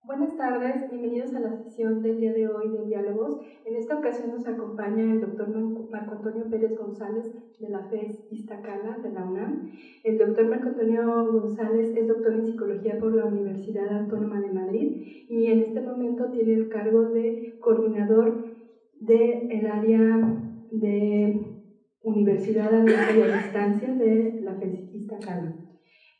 Buenas tardes, bienvenidos a la sesión del día de hoy de Diálogos. En esta ocasión nos acompaña el doctor Marco Antonio Pérez González de la FES Iztacala de la UNAM. El doctor Marco Antonio González es doctor en psicología por la Universidad Autónoma de Madrid y en este momento tiene el cargo de coordinador del área de Universidad Abierta y a Distancia de la FES Iztacala.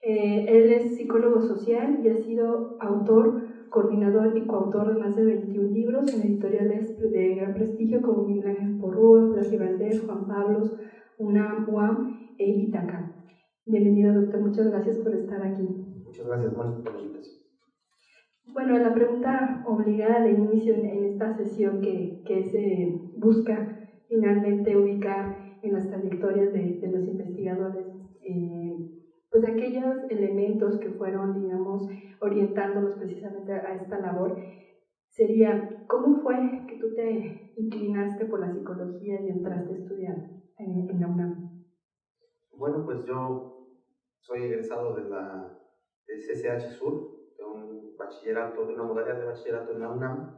Él es psicólogo social y ha sido autor, coordinador y coautor de más de 21 libros en editoriales de gran prestigio como Miguel Ángel Porrúa, Plácido Valdés, Juan Pablos, UNAM, UAM e Itaca. Bienvenido, doctor, muchas gracias por estar aquí. Muchas gracias, Mónica, por la invitación. Bueno, la pregunta obligada de inicio en esta sesión que se busca finalmente ubicar en las trayectorias de los investigadores, pues aquellos elementos que fueron, digamos, orientándolos precisamente a esta labor, sería, ¿cómo fue que tú te inclinaste por la psicología y entraste a estudiar en la UNAM? Bueno, pues yo soy egresado de CCH Sur, de un bachillerato, de una modalidad de bachillerato en la UNAM,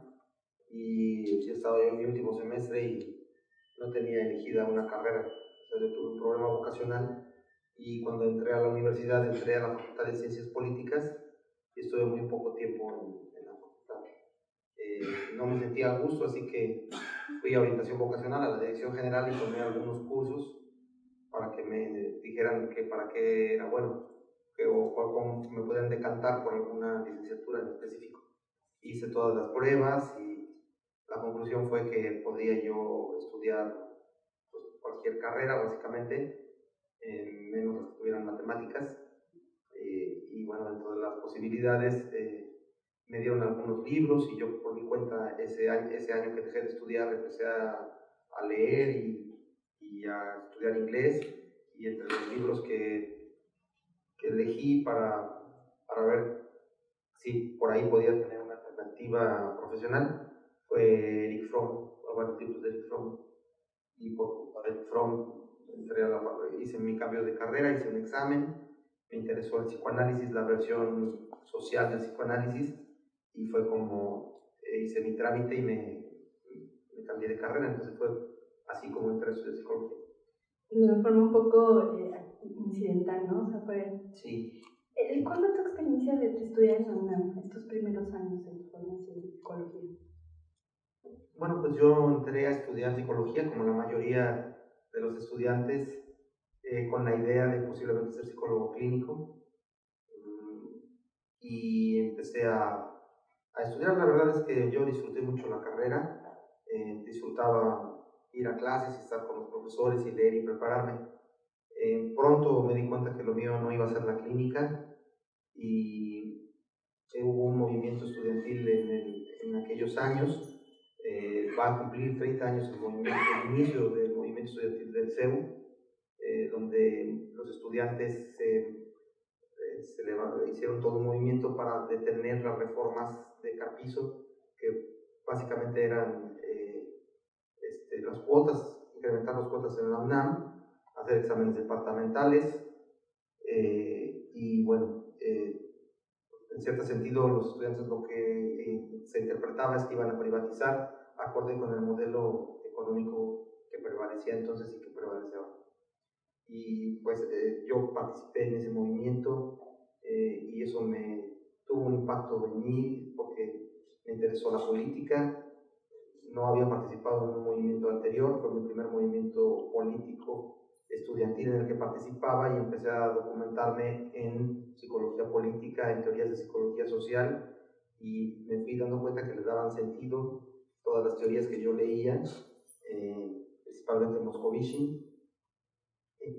y he estado yo en mi último semestre y no tenía elegida una carrera. O sea, yo tuve un problema vocacional y cuando entré a la universidad entré a la Facultad de Ciencias Políticas y estuve muy poco tiempo en la facultad. No me sentía a gusto, así que fui a orientación vocacional a la dirección general y tomé algunos cursos para que me dijeran que para qué era bueno, o cómo me podían decantar por alguna licenciatura en específico. Hice todas las pruebas y la conclusión fue que podía yo estudiar pues, cualquier carrera, básicamente, menos las que tuvieran matemáticas. Y bueno, dentro de las posibilidades me dieron algunos libros y yo por mi cuenta ese año que dejé de estudiar empecé a leer y a estudiar inglés, y entre los libros que elegí para ver si por ahí podía tener una alternativa profesional fue Eric Fromm, varios libros de Eric Fromm, y por culpa de Eric Fromm hice mi cambio de carrera, hice un examen, me interesó el psicoanálisis, la versión social del psicoanálisis, y fue como hice mi trámite y me cambié de carrera, entonces fue así como entré a estudiar psicología. De una forma un poco incidental, ¿no? O sea, fue... Sí. ¿Cuál fue tu experiencia de estudiar en la UNAM, estos primeros años de tu formación de psicología? Bueno, pues yo entré a estudiar psicología como la mayoría de los estudiantes, con la idea de posiblemente ser psicólogo clínico, y empecé a estudiar. La verdad es que yo disfruté mucho la carrera, disfrutaba ir a clases y estar con los profesores y leer y prepararme. Pronto me di cuenta que lo mío no iba a ser la clínica y hubo un movimiento estudiantil en aquellos años. Va a cumplir 30 años el inicio del movimiento estudiantil del CEU, donde los estudiantes hicieron todo un movimiento para detener las reformas de Carpizo, que básicamente eran las cuotas, incrementar las cuotas en la UNAM, hacer exámenes departamentales, y bueno, en cierto sentido los estudiantes lo que se interpretaba es que iban a privatizar acorde con el modelo económico que prevalecía entonces y que prevalece ahora. Y pues yo participé en ese movimiento, y eso tuvo un impacto en mí porque me interesó la política. No había participado en un movimiento anterior, fue mi primer movimiento político estudiantil en el que participaba, y empecé a documentarme en psicología política, en teorías de psicología social, y me fui dando cuenta que le daban sentido todas las teorías que yo leía, principalmente Moscovici,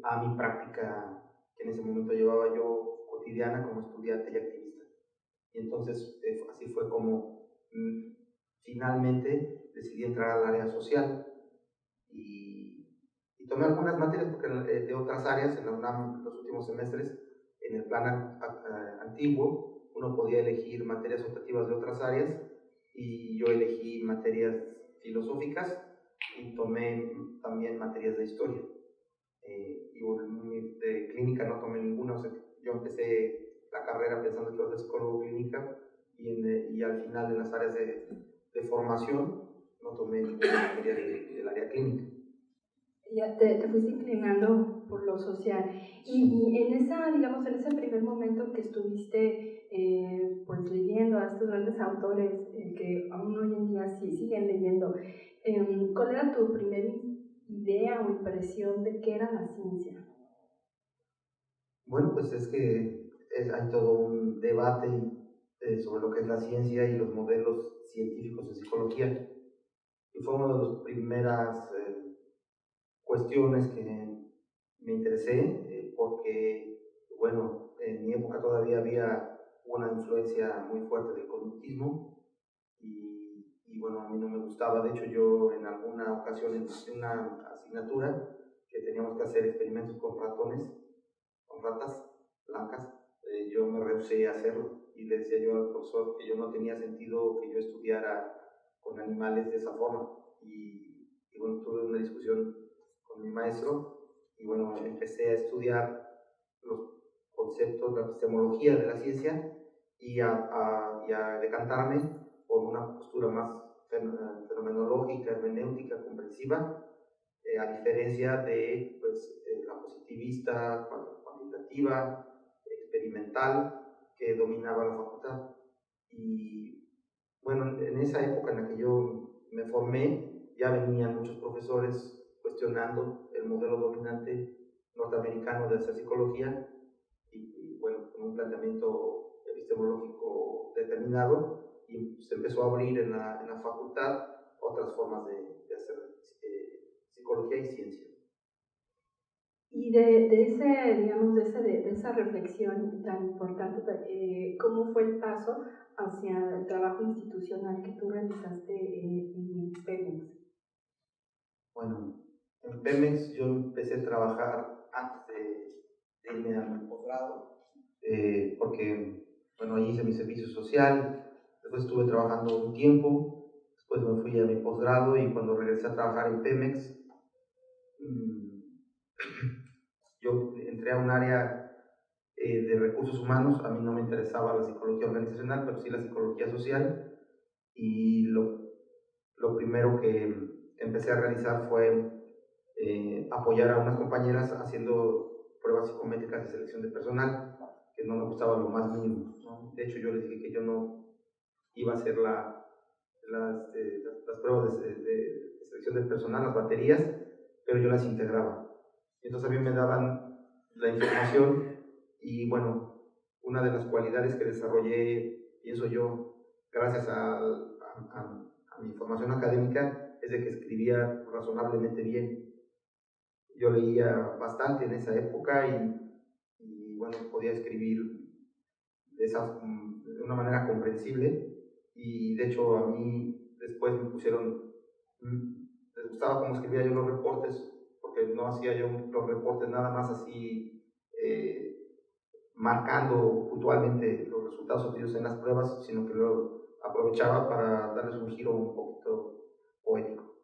a mi práctica que en ese momento llevaba yo cotidiana como estudiante y activista. Y entonces así fue como finalmente decidí entrar al área social y tomé algunas materias porque de otras áreas en la UNAM los últimos semestres, en el plan antiguo, uno podía elegir materias optativas de otras áreas, y yo elegí materias filosóficas y tomé también materias de historia. Y bueno, de clínica no tomé ninguna, o sea, yo empecé la carrera pensando que iba a ser psicólogo clínica y al final en las áreas de formación no tomé ninguna materia del área clínica. Ya te fuiste inclinando por lo social. Y en esa, digamos, en ese primer momento que estuviste pues leyendo a estos grandes autores que aún hoy en día sí siguen leyendo, ¿cuál era tu primera idea o impresión de qué era la ciencia? Bueno, pues es que hay todo un debate sobre lo que es la ciencia y los modelos científicos en psicología. Y fue una de las primeras cuestiones que me interesé porque, bueno, en mi época todavía había una influencia muy fuerte del conductismo y bueno, a mí no me gustaba. De hecho, yo en alguna ocasión en una asignatura que teníamos que hacer experimentos con ratones, con ratas blancas, yo me rehusé a hacerlo y le decía yo al profesor que yo no tenía sentido que yo estudiara con animales de esa forma. Y bueno, tuve una discusión con mi maestro y bueno, empecé a estudiar los conceptos, la epistemología de la ciencia y a decantarme por una postura más fenomenológica, hermenéutica, comprensiva, a diferencia de pues, la positivista, cuantitativa, experimental, que dominaba la facultad. Y bueno, en esa época en la que yo me formé, ya venían muchos profesores cuestionando el modelo dominante norteamericano de hacer psicología y bueno, con un planteamiento epistemológico determinado y se empezó a abrir en la facultad otras formas de hacer psicología y ciencia. Y de ese, digamos, de esa reflexión tan importante, ¿cómo fue el paso hacia el trabajo institucional que tú realizaste en Pemex? Bueno, en Pemex yo empecé a trabajar antes de irme a mi posgrado, porque, bueno, ahí hice mi servicio social, después estuve trabajando un tiempo, después me fui a mi posgrado y cuando regresé a trabajar en Pemex, yo entré a un área de recursos humanos. A mí no me interesaba la psicología organizacional, pero sí la psicología social, y lo primero que empecé a realizar fue apoyar a unas compañeras haciendo pruebas psicométricas de selección de personal, que no me gustaba lo más mínimo, ¿no? De hecho, yo les dije que yo no iba a hacer las pruebas de selección de personal, las baterías, pero yo las integraba. Entonces a mí me daban la información y bueno, una de las cualidades que desarrollé, pienso yo, gracias a mi formación académica, es de que escribía razonablemente bien. Yo leía bastante en esa época y bueno, podía escribir de una manera comprensible y de hecho a mí después me pusieron, les gustaba cómo escribía yo los reportes, porque no hacía yo los reportes nada más así marcando puntualmente los resultados obtenidos en las pruebas, sino que lo aprovechaba para darles un giro un poquito poético.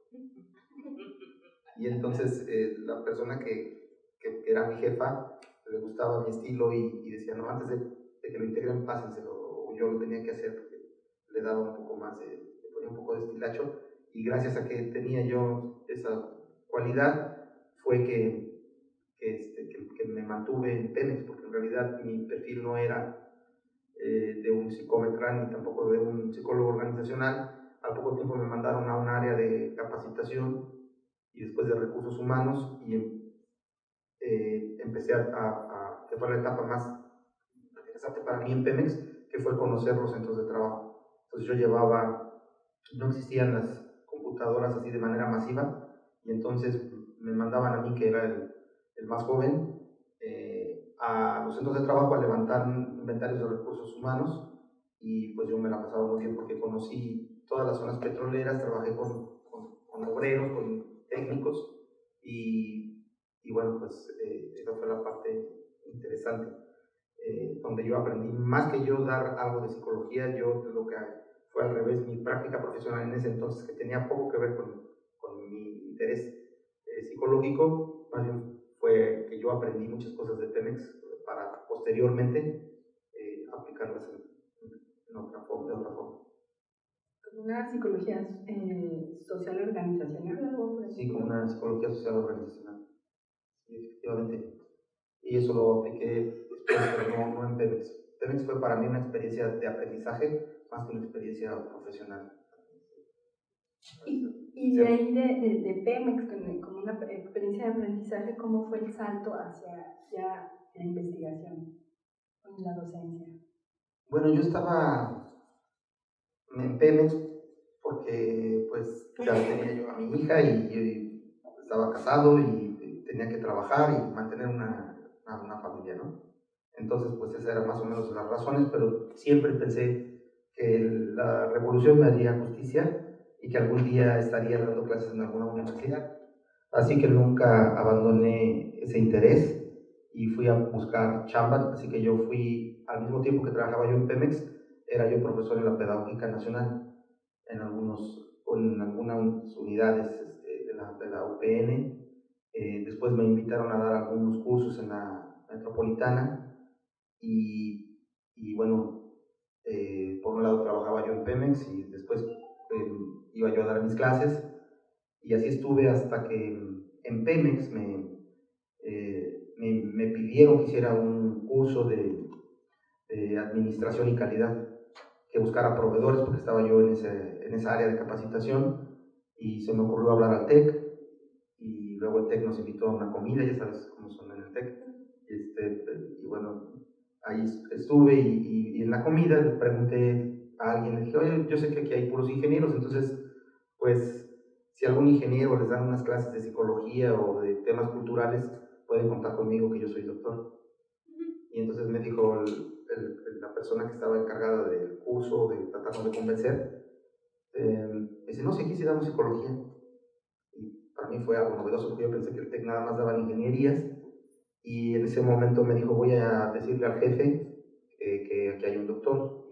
Y entonces la persona que era mi jefa le gustaba mi estilo y decía, no, antes de que lo integren, pásenselo, o yo lo tenía que hacer porque le daba un poco más, le ponía un poco de estilacho, y gracias a que tenía yo esa cualidad fue que me mantuve en Pemex, porque en realidad mi perfil no era de un psicómetra ni tampoco de un psicólogo organizacional. Al poco tiempo me mandaron a un área de capacitación y después de recursos humanos y empecé que fue la etapa más interesante para mí en Pemex, que fue conocer los centros de trabajo. Entonces yo no existían las computadoras así de manera masiva y entonces me mandaban a mí, que era el más joven, a los centros de trabajo a levantar inventarios de recursos humanos y pues yo me la pasaba muy bien porque conocí todas las zonas petroleras, trabajé con obreros, con técnicos y bueno, pues esa fue la parte interesante, donde yo aprendí, más que yo dar algo de psicología, yo lo que fue al revés, mi práctica profesional en ese entonces, que tenía poco que ver con mi interés psicológico, más bien fue que yo aprendí muchas cosas de Pemex para posteriormente aplicarlas en otra forma, Una psicología social organizacional, algo por Sí, como una psicología social organizacional. Sí, efectivamente. Y eso lo apliqué después, pero no en Pemex. Pemex fue para mí una experiencia de aprendizaje más que una experiencia profesional. Y de ahí de Pemex, como una experiencia de aprendizaje, ¿cómo fue el salto hacia ya la investigación, la docencia? Bueno, yo estaba en Pemex porque pues ya tenía yo a mi hija y estaba casado y tenía que trabajar y mantener una familia, ¿no? Entonces pues esas eran más o menos las razones, pero siempre pensé que la revolución me haría justicia y que algún día estaría dando clases en alguna universidad. Así que nunca abandoné ese interés y fui a buscar chamba, así que yo fui, al mismo tiempo que trabajaba yo en Pemex, era yo profesor en la Pedagógica Nacional, en algunas unidades de la UPN. Después me invitaron a dar algunos cursos en la Metropolitana y bueno, por un lado trabajaba yo en Pemex y después iba yo a dar mis clases y así estuve hasta que en Pemex me pidieron que hiciera un curso de administración y calidad, que buscara proveedores porque estaba yo en esa área de capacitación y se me ocurrió hablar al TEC y luego el TEC nos invitó a una comida, ya sabes cómo son en el TEC, y bueno, ahí estuve y en la comida le pregunté a alguien, le dije, oye, yo sé que aquí hay puros ingenieros, entonces pues si algún ingeniero les dan unas clases de psicología o de temas culturales, pueden contar conmigo que yo soy doctor. Y entonces me dijo la persona que estaba encargada del curso, de tratarnos de convencer, dice, no, si aquí sí damos psicología. Y para mí fue algo novedoso porque yo pensé que el TEC nada más daban ingenierías. Y en ese momento me dijo, voy a decirle al jefe que aquí hay un doctor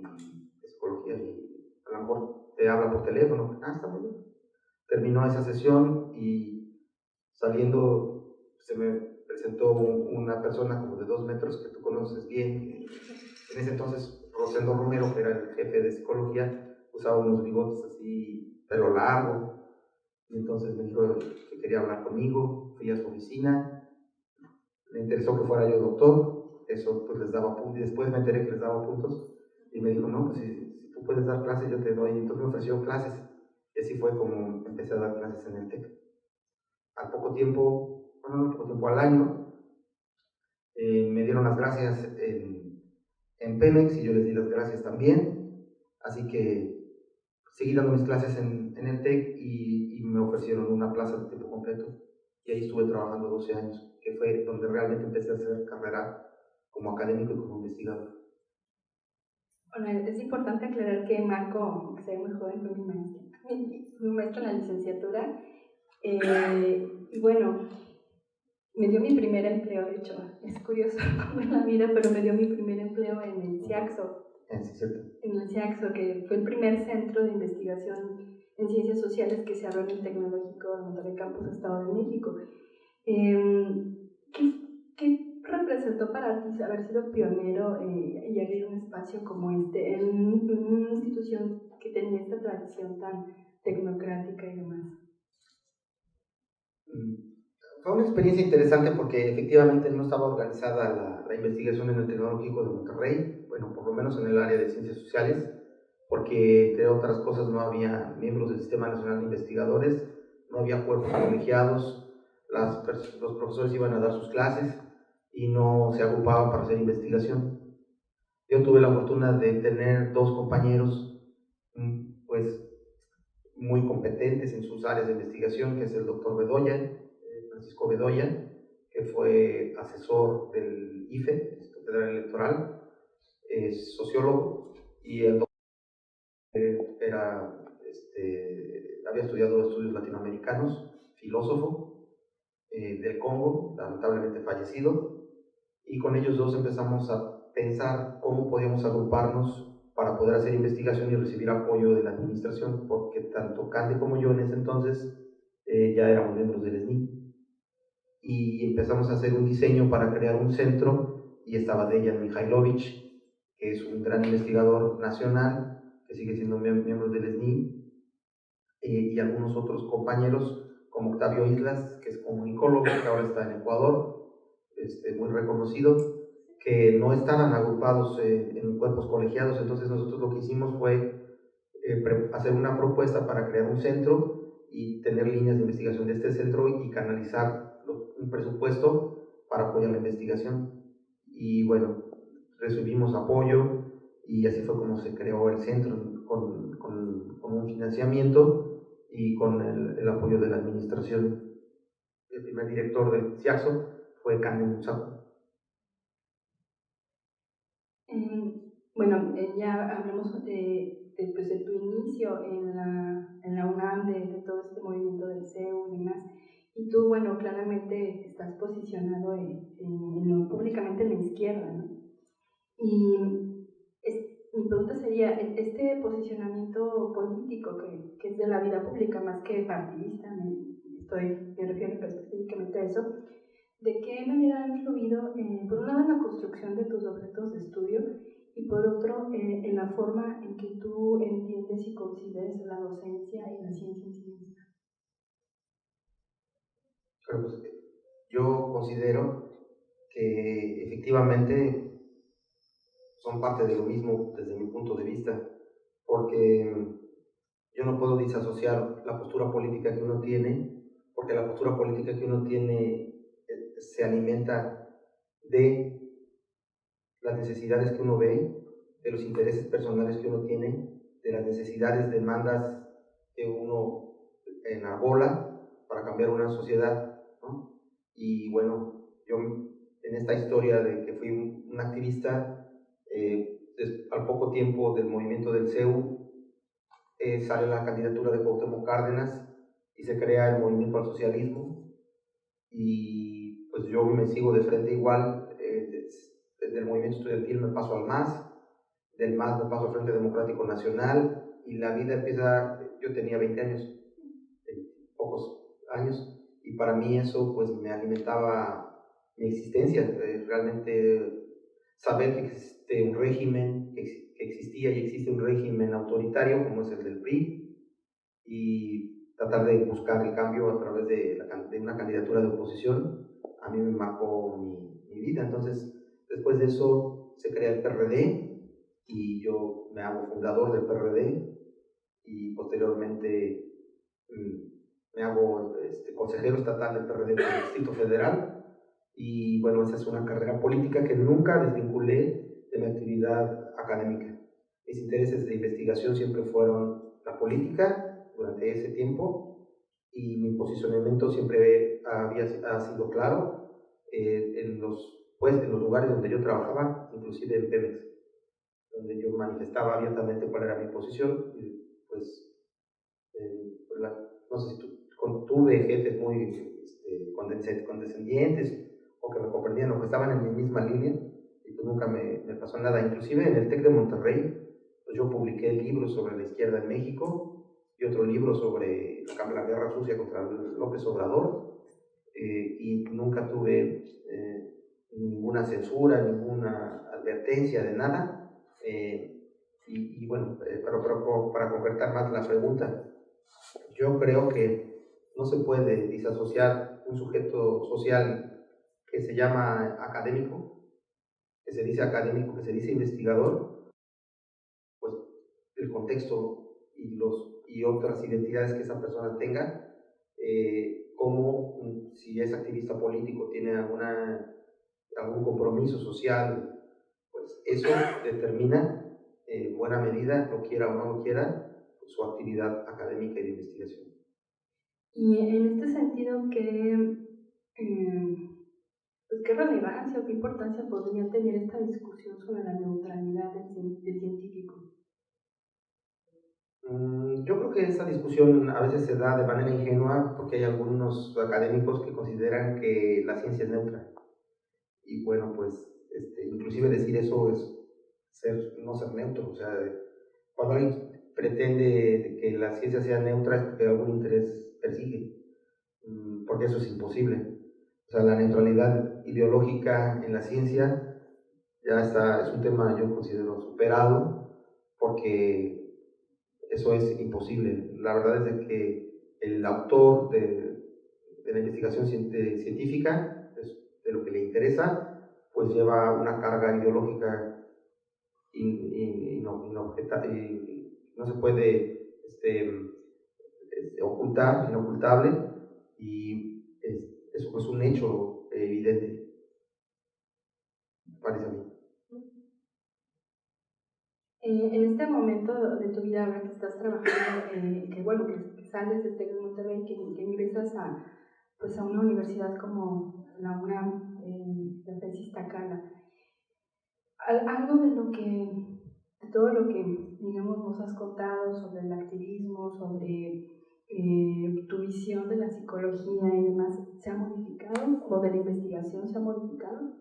de psicología y a lo mejor te habla por teléfono. Ah, está muy bien. Terminó esa sesión y saliendo se me presentó una persona como de 2 metros que tú conoces bien. En ese entonces Rosendo Romero, que era el jefe de psicología, usaba unos bigotes así, pelo largo, y entonces me dijo que quería hablar conmigo. Fui a su oficina, le interesó que fuera yo doctor, eso pues les daba puntos, y después me enteré que les daba puntos, y me dijo, no, pues si tú puedes dar clases yo te doy, y entonces me ofreció clases, y así fue como empecé a dar clases en el TEC. Al poco tiempo, bueno, no al poco tiempo, al año, me dieron las gracias en Pemex y yo les di las gracias también, así que seguí dando mis clases en el TEC y me ofrecieron una plaza de tiempo completo y ahí estuve trabajando 12 años, que fue donde realmente empecé a hacer carrera como académico y como investigador. Bueno, es importante aclarar que Marco, que se ve muy joven, fue mi maestro en la licenciatura, y bueno, me dio mi primer empleo, de hecho, es curioso cómo es la vida, pero me dio mi primer empleo en el CIAXO. Sí, cierto. En el CIAXO, que fue el primer centro de investigación en ciencias sociales que se abrió en el Tecnológico de Monterrey Campus, Estado de México. ¿Qué representó para ti haber sido pionero y abrir un espacio como este en una institución que tenía esta tradición tan tecnocrática y demás? Fue una experiencia interesante porque efectivamente no estaba organizada la investigación en el Tecnológico de Monterrey, bueno, por lo menos en el área de ciencias sociales, porque entre otras cosas no había miembros del Sistema Nacional de Investigadores, no había cuerpos colegiados, los profesores iban a dar sus clases y no se agrupaban para hacer investigación. Yo tuve la fortuna de tener 2 compañeros pues muy competentes en sus áreas de investigación, que es el doctor Bedoya, Francisco Bedoya, que fue asesor del IFE, Instituto Federal Electoral, es sociólogo, y el doctor había estudiado estudios latinoamericanos, filósofo del Congo, lamentablemente fallecido, y con ellos dos empezamos a pensar cómo podíamos agruparnos para poder hacer investigación y recibir apoyo de la administración, porque tanto Cande como yo en ese entonces ya éramos miembros del SNI. Y empezamos a hacer un diseño para crear un centro, y estaba Dejan Mihailovich, que es un gran investigador nacional, que sigue siendo miembro del SNI, y algunos otros compañeros, como Octavio Islas, que es comunicólogo, que ahora está en Ecuador, muy reconocido, que no estaban agrupados en cuerpos colegiados. Entonces nosotros lo que hicimos fue hacer una propuesta para crear un centro y tener líneas de investigación de este centro y canalizar un presupuesto para apoyar la investigación. Y bueno, recibimos apoyo y así fue como se creó el centro, con un financiamiento y con el apoyo de la administración. El primer director del CIAXO fue Cande Musaco. Bueno, ya hablamos pues, de tu inicio en la UNAM, de todo este movimiento del CEU y demás. Y tú, bueno, claramente estás posicionado públicamente en la izquierda, ¿no? Y mi pregunta sería, este posicionamiento político que es de la vida pública más que partidista, me refiero específicamente a eso, ¿de qué manera ha influido, por un lado, en la construcción de tus objetos de estudio y por otro, en la forma en que tú entiendes y consideres la docencia y la ciencia en sí misma? Pero pues, yo considero que efectivamente son parte de lo mismo desde mi punto de vista, porque yo no puedo disasociar la postura política que uno tiene, porque la postura política que uno tiene se alimenta de las necesidades que uno ve, de los intereses personales que uno tiene, de las necesidades, demandas que uno enarbola para cambiar una sociedad, ¿no? Y bueno, yo en esta historia de que fui un activista, al poco tiempo del movimiento del CEU, sale la candidatura de Cuauhtémoc Cárdenas y se crea el movimiento al socialismo, y pues yo me sigo de frente igual. Del movimiento estudiantil me paso al MAS, del MAS me paso al Frente Democrático Nacional, y la vida empieza. Yo tenía 20 años, pocos años, y para mí eso pues me alimentaba mi existencia. Realmente saber que existe un régimen, que existía y existe un régimen autoritario como es el del PRI, y tratar de buscar el cambio a través de una candidatura de oposición, a mí me marcó mi vida. Entonces, después de eso se crea el PRD y yo me hago fundador del PRD, y posteriormente me hago consejero estatal del PRD del Distrito Federal. Y bueno, esa es una carrera política que nunca desvinculé de mi actividad académica. Mis intereses de investigación siempre fueron la política durante ese tiempo, y mi posicionamiento siempre ha sido claro en los lugares donde yo trabajaba, inclusive en Pemex, donde yo manifestaba abiertamente cuál era mi posición. Y pues, no sé si tuve jefes muy condescendientes o que me comprendían o que estaban en mi misma línea, y pues nunca me pasó nada. Inclusive en el TEC de Monterrey, pues yo publiqué libros sobre la izquierda en México y otro libro sobre la guerra sucia contra López Obrador, y nunca tuve ninguna censura, ninguna advertencia de nada. Y bueno, pero para concretar más la pregunta, yo creo que no se puede disasociar un sujeto social que se llama académico, que se dice académico, que se dice investigador, pues el contexto y otras identidades que esa persona tenga, como si es activista político, tiene algún compromiso social, pues eso determina en buena medida, lo quiera o no lo quiera, pues, su actividad académica y de investigación. Y en este sentido, pues, ¿qué relevancia o qué importancia podría tener esta discusión sobre la neutralidad del científico? Yo creo que esa discusión a veces se da de manera ingenua, porque hay algunos académicos que consideran que la ciencia es neutra. Y bueno, pues inclusive decir eso es no ser neutro. O sea, cuando alguien pretende que la ciencia sea neutra es porque algún interés persigue, porque eso es imposible. O sea, la neutralidad ideológica en la ciencia ya está, es un tema yo considero superado, porque eso es imposible. La verdad es de que el autor de la investigación científica, de lo que le interesa, pues lleva una carga ideológica y no se puede ocultar, inocultable, y eso es un hecho evidente, parece a mí. En este momento de tu vida, ahora que estás trabajando, que sales de TEC de Monterrey, que ingresas pues a una universidad como la UNAM, de FES Iztacala, algo de todo lo que, digamos, nos has contado sobre el activismo, sobre tu visión de la psicología y demás, ¿se ha modificado? ¿O de la investigación se ha modificado?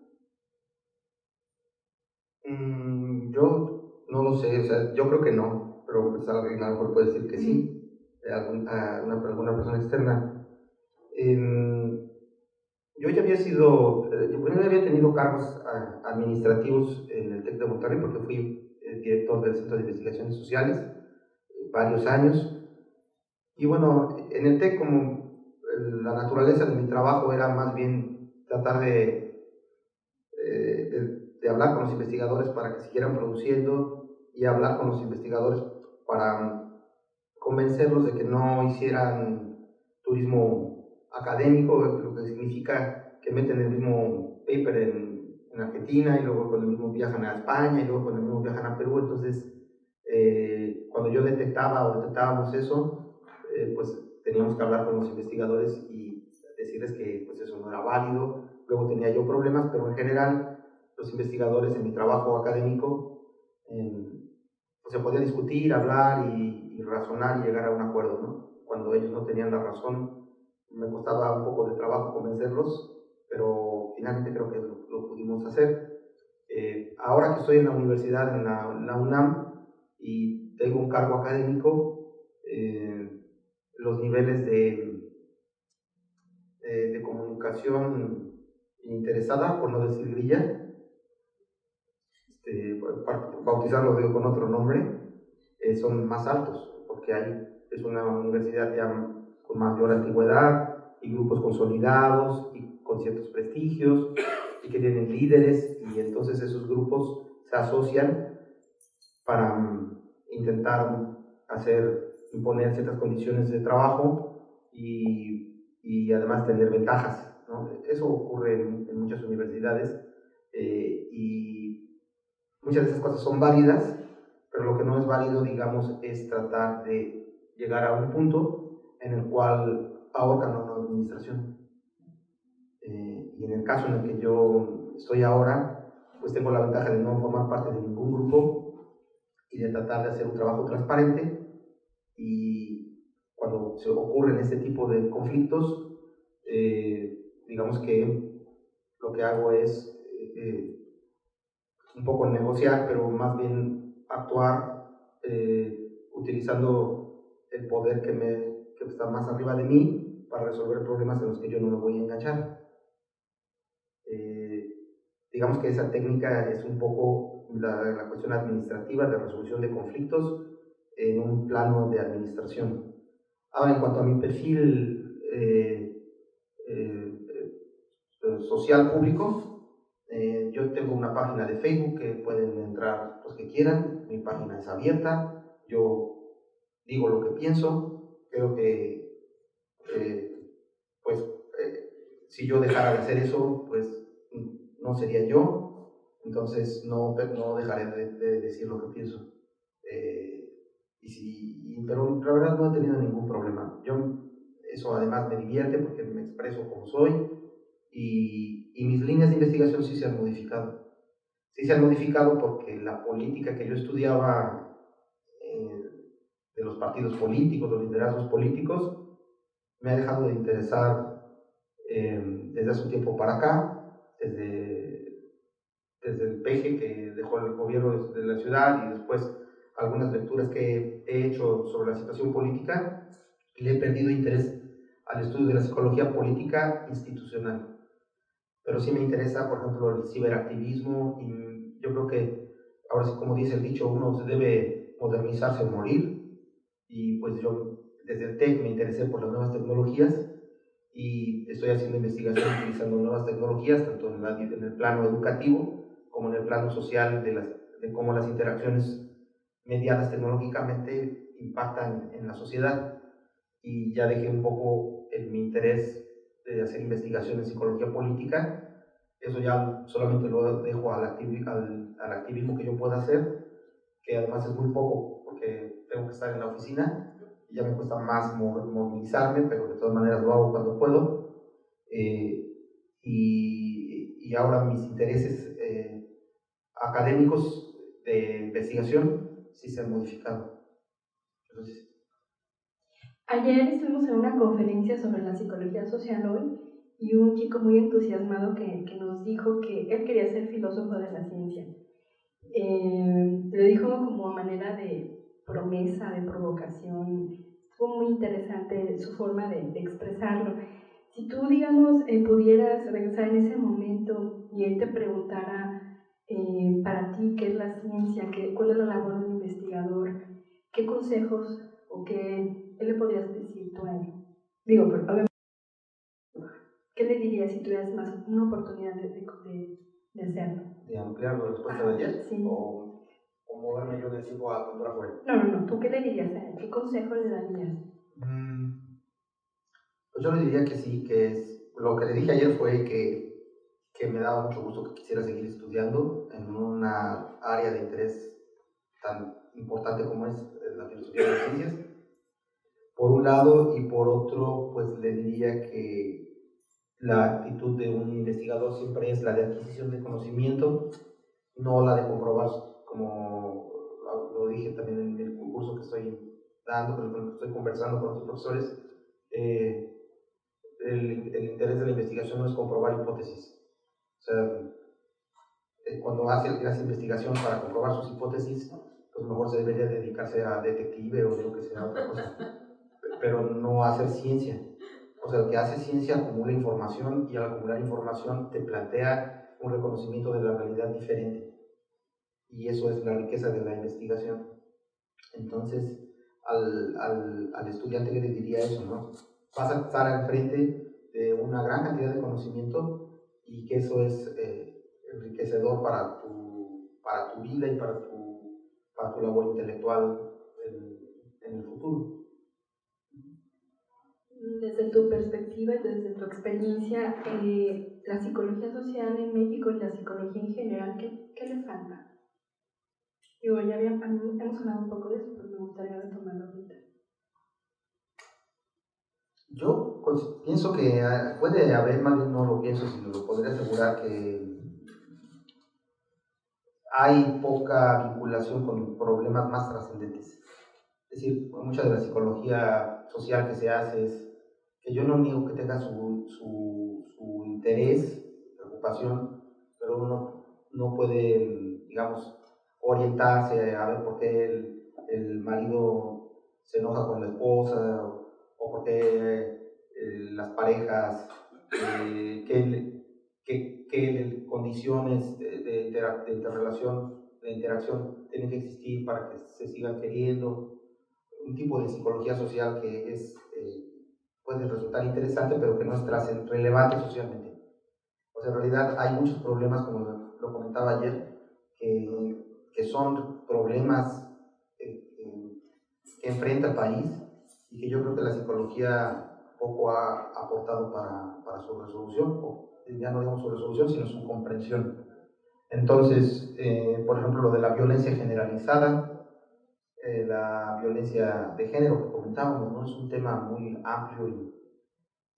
Yo no lo sé, o sea, yo creo que no, pero pues alguien a lo mejor puede decir que sí, alguna persona externa. Yo ya había yo había tenido cargos administrativos en el TEC de Monterrey porque fui director del Centro de Investigaciones Sociales varios años. Y bueno, en el TEC, como la naturaleza de mi trabajo era más bien tratar de hablar con los investigadores para que siguieran produciendo y hablar con los investigadores para convencerlos de que no hicieran turismo académico, lo que significa que meten el mismo paper en Argentina y luego con el mismo viajan a España y luego con el mismo viajan a Perú. Entonces, cuando yo detectábamos eso, pues teníamos que hablar con los investigadores y decirles que pues eso no era válido. Luego tenía yo problemas, pero en general los investigadores en mi trabajo académico pues se podía discutir, hablar y razonar y llegar a un acuerdo, ¿no? Cuando ellos no tenían la razón, me costaba un poco de trabajo convencerlos, pero finalmente creo que lo pudimos hacer. Ahora que estoy en la universidad, en la UNAM, y tengo un cargo académico, los niveles de comunicación interesada, por no decir grilla, bautizarlo con otro nombre, son más altos, porque es una universidad ya con mayor antigüedad y grupos consolidados y con ciertos prestigios y que tienen líderes, y entonces esos grupos se asocian para intentar imponer ciertas condiciones de trabajo y además tener ventajas, ¿no? Eso ocurre en muchas universidades y muchas de esas cosas son válidas, pero lo que no es válido, digamos, es tratar de llegar a un punto en el cual ahorcan a una administración. Y en el caso en el que yo estoy ahora, pues tengo la ventaja de no formar parte de ningún grupo y de tratar de hacer un trabajo transparente, y cuando se ocurren este tipo de conflictos, digamos que lo que hago es un poco negociar, pero más bien actuar utilizando el poder que está más arriba de mí para resolver problemas en los que yo no me voy a enganchar. Digamos que esa técnica es un poco la cuestión administrativa de resolución de conflictos en un plano de administración. Ahora, en cuanto a mi perfil social público, yo tengo una página de Facebook que pueden entrar los que quieran. Mi página es abierta, yo digo lo que pienso. Creo que pues si yo dejara de hacer eso, pues no sería yo, entonces no dejaré de decir lo que pienso. Pero la verdad no he tenido ningún problema. Eso además me divierte porque me expreso como soy, y mis líneas de investigación sí se han modificado. Sí se han modificado porque la política que yo estudiaba de los partidos políticos, los liderazgos políticos, me ha dejado de interesar desde hace un tiempo para acá, desde el peje que dejó el gobierno de la ciudad y después algunas lecturas que he hecho sobre la situación política, le he perdido interés al estudio de la psicología política institucional. Pero sí me interesa, por ejemplo, el ciberactivismo, y yo creo que, ahora sí, como dice el dicho, uno se debe modernizarse o morir. y pues yo desde el TEC me interesé por las nuevas tecnologías y estoy haciendo investigación utilizando nuevas tecnologías, tanto en el plano educativo como en el plano social, de cómo las interacciones mediadas tecnológicamente impactan en la sociedad. Y ya dejé un poco mi interés de hacer investigación en psicología política. Eso ya solamente lo dejo al activismo que yo pueda hacer, que además es muy poco porque tengo que estar en la oficina y ya me cuesta más movilizarme, pero de todas maneras lo hago cuando puedo. Y ahora mis intereses académicos de investigación sí se han modificado. Entonces, ayer estuvimos en una conferencia sobre la psicología social hoy y un chico muy entusiasmado que nos dijo que él quería ser filósofo de la ciencia. Lo dijo como a manera de promesa, de provocación. Estuvo muy interesante su forma de expresarlo. Si tú, digamos, pudieras regresar en ese momento y él te preguntara para ti qué es la ciencia, cuál es la labor de un investigador, ¿qué consejos o qué le podrías decir tú a él? Digo, pero obviamente, ¿qué le dirías si tuvieras más una oportunidad de hacerlo? ¿De ampliar la respuesta de ayer? Sí. ¿O moverme yo del tiempo a cultura afuera? No. ¿Tú qué le dirías a él? ¿Qué consejo le darías? Pues yo le diría que sí, lo que le dije ayer fue que me daba mucho gusto que quisiera seguir estudiando en una área de interés tan importante como es la filosofía de las ciencias, por un lado, y por otro, pues le diría que la actitud de un investigador siempre es la de adquisición de conocimiento, no la de comprobar, como lo dije también en el curso que estoy dando, con el que estoy conversando con otros profesores. El interés de la investigación no es comprobar hipótesis. O sea, cuando hace investigación para comprobar sus hipótesis, pues mejor se debería dedicarse a detective o lo que sea, otra cosa, pero no a hacer ciencia. O sea, el que hace ciencia acumula información y al acumular información te plantea un reconocimiento de la realidad diferente. Y eso es la riqueza de la investigación. Entonces, al estudiante yo le diría eso, ¿no? Vas a estar al frente de una gran cantidad de conocimiento y que eso es enriquecedor para tu vida y para tu labor intelectual en el futuro. Desde tu perspectiva y desde tu experiencia, la psicología social en México y la psicología en general, ¿qué le falta? Digo, hemos hablado un poco de eso, pero me gustaría retomarlo ahorita. Yo pienso que puede haber, más bien no lo pienso, sino lo podría asegurar que hay poca vinculación con problemas más trascendentes. Es decir, mucha de la psicología social que se hace es que yo no niego que tenga su interés, preocupación, pero uno no puede, digamos, orientarse a ver por qué el marido se enoja con la esposa o por qué las parejas, qué condiciones de interrelación, de interacción tienen que existir para que se sigan queriendo. Un tipo de psicología social que puede resultar interesante, pero que no es relevante socialmente. O sea, en realidad hay muchos problemas, como lo comentaba ayer, que son problemas que enfrenta el país y que yo creo que la psicología poco ha aportado para su resolución, o ya no digamos su resolución, sino su comprensión. Entonces, por ejemplo, lo de la violencia generalizada, la violencia de género que comentábamos, ¿no? Es un tema muy amplio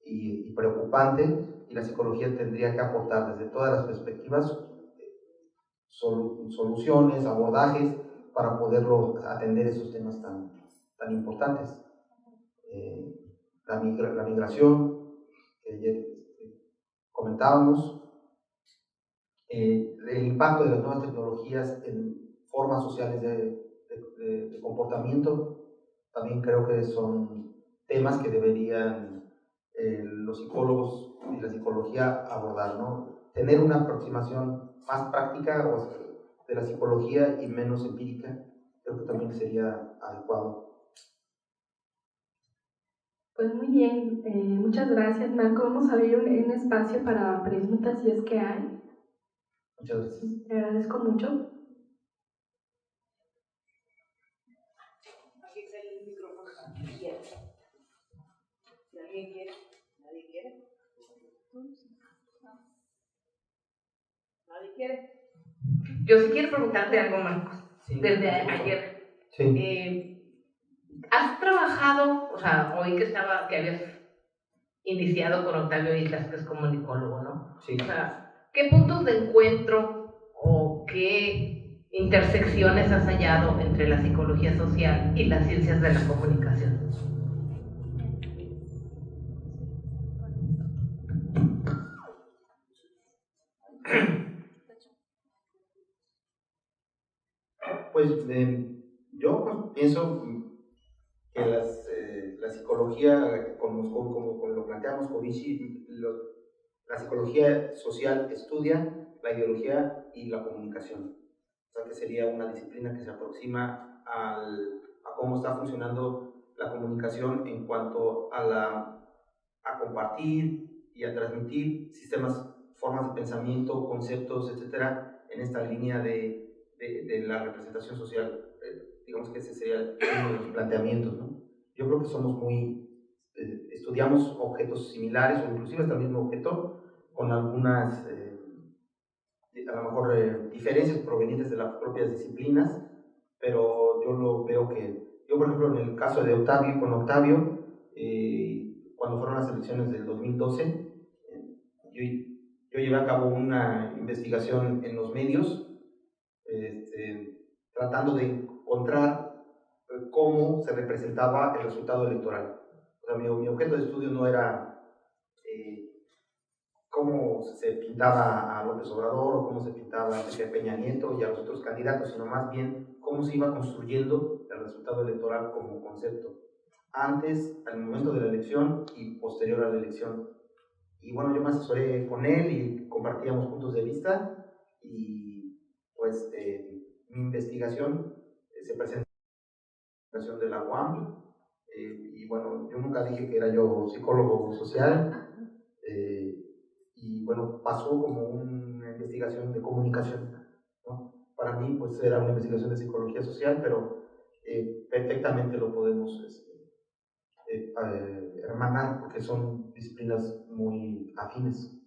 y preocupante, y la psicología tendría que aportar desde todas las perspectivas soluciones, abordajes para poderlo atender esos temas tan importantes. La migración, que ayer comentábamos, el impacto de las nuevas tecnologías en formas sociales de comportamiento, también creo que son temas que deberían los psicólogos y la psicología abordar, ¿no? Tener una aproximación más práctica de la psicología y menos empírica, creo que también sería adecuado. Pues muy bien, muchas gracias, Marco. Vamos a abrir un espacio para preguntas si es que hay. Muchas gracias. Te agradezco mucho. Aquí está el micrófono. Si alguien quiere, nadie quiere. ¿Nadie quiere? Yo sí quiero preguntarte algo, Marcos. Sí, desde ayer. Sí. ¿Has trabajado, o sea, oí que habías iniciado con Octavio Islas, que es comunicólogo, ¿no? Sí. O sea, ¿qué puntos de encuentro o qué intersecciones has hallado entre la psicología social y las ciencias de la comunicación? Pues yo pienso que la psicología, como lo planteamos con Vichy, la psicología social estudia la ideología y la comunicación. O sea, que sería una disciplina que se aproxima a cómo está funcionando la comunicación en cuanto a compartir y a transmitir sistemas, formas de pensamiento, conceptos, etcétera, en esta línea de la representación social. Digamos que ese sería uno de los planteamientos, ¿no? Yo creo que somos estudiamos objetos similares o inclusive hasta el mismo objeto con algunas, a lo mejor, diferencias provenientes de las propias disciplinas, pero yo lo veo yo por ejemplo en el caso de Octavio, con Octavio, cuando fueron las elecciones del 2012, yo llevé a cabo una investigación en los medios, tratando de encontrar cómo se representaba el resultado electoral. O sea, mi objeto de estudio no era cómo se pintaba a López Obrador o cómo se pintaba a Enrique Peña Nieto y a los otros candidatos, sino más bien cómo se iba construyendo el resultado electoral como concepto, antes, al momento de la elección y posterior a la elección. Y bueno, yo me asesoré con él y compartíamos puntos de vista y pues mi investigación se presentó en la investigación de la UAM y bueno, yo nunca dije que era yo psicólogo social. Y bueno, pasó como una investigación de comunicación, ¿no? Para mí, pues era una investigación de psicología social, pero perfectamente lo podemos hermanar porque son disciplinas muy afines.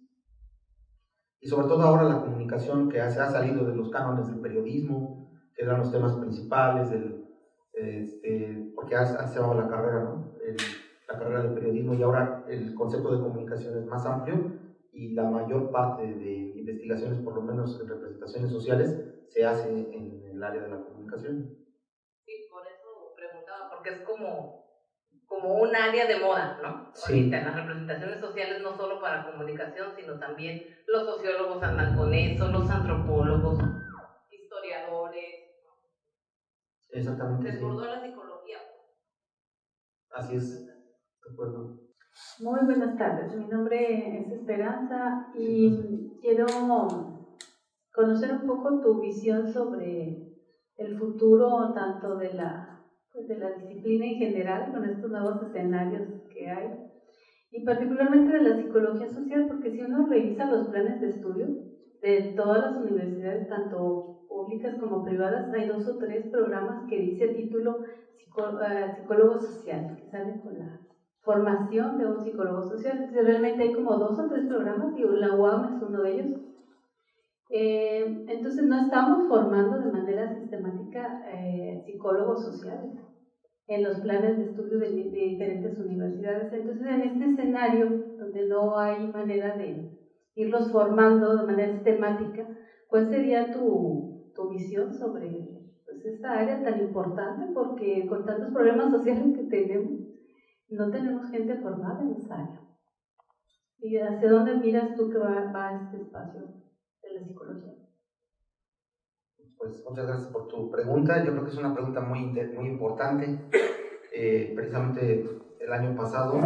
Y sobre todo ahora la comunicación que se ha salido de los cánones del periodismo, que eran los temas principales, porque antes se llamaba la carrera, ¿no? La carrera de periodismo, y ahora el concepto de comunicación es más amplio y la mayor parte de investigaciones, por lo menos en representaciones sociales, se hace en el área de la comunicación. Sí, por eso preguntaba, porque es como un área de moda, ¿no? Sí. Ahorita las representaciones sociales no solo para comunicación, sino también los sociólogos andan con eso, los antropólogos, historiadores. Exactamente, Desbordó sí. la psicología. Así es, de acuerdo. Muy buenas tardes, mi nombre es Esperanza y quiero conocer un poco tu visión sobre el futuro tanto de la disciplina en general con estos nuevos escenarios que hay y particularmente de la psicología social, porque si uno revisa los planes de estudio de todas las universidades, tanto públicas como privadas, hay 2 o 3 programas que dice título psicólogo social, que salen con la formación de un psicólogo social. Entonces, realmente hay como 2 o 3 programas y la UAM es uno de ellos. Entonces no estamos formando de manera sistemática psicólogos sociales en los planes de estudio de diferentes universidades. Entonces, en este escenario, donde no hay manera de irlos formando de manera sistemática, ¿cuál sería tu visión sobre pues, esta área tan importante? Porque con tantos problemas sociales que tenemos, no tenemos gente formada en esa área. ¿Y hacia dónde miras tú que va este espacio de la psicología? Pues muchas gracias por tu pregunta. Yo creo que es una pregunta muy importante. Precisamente el año pasado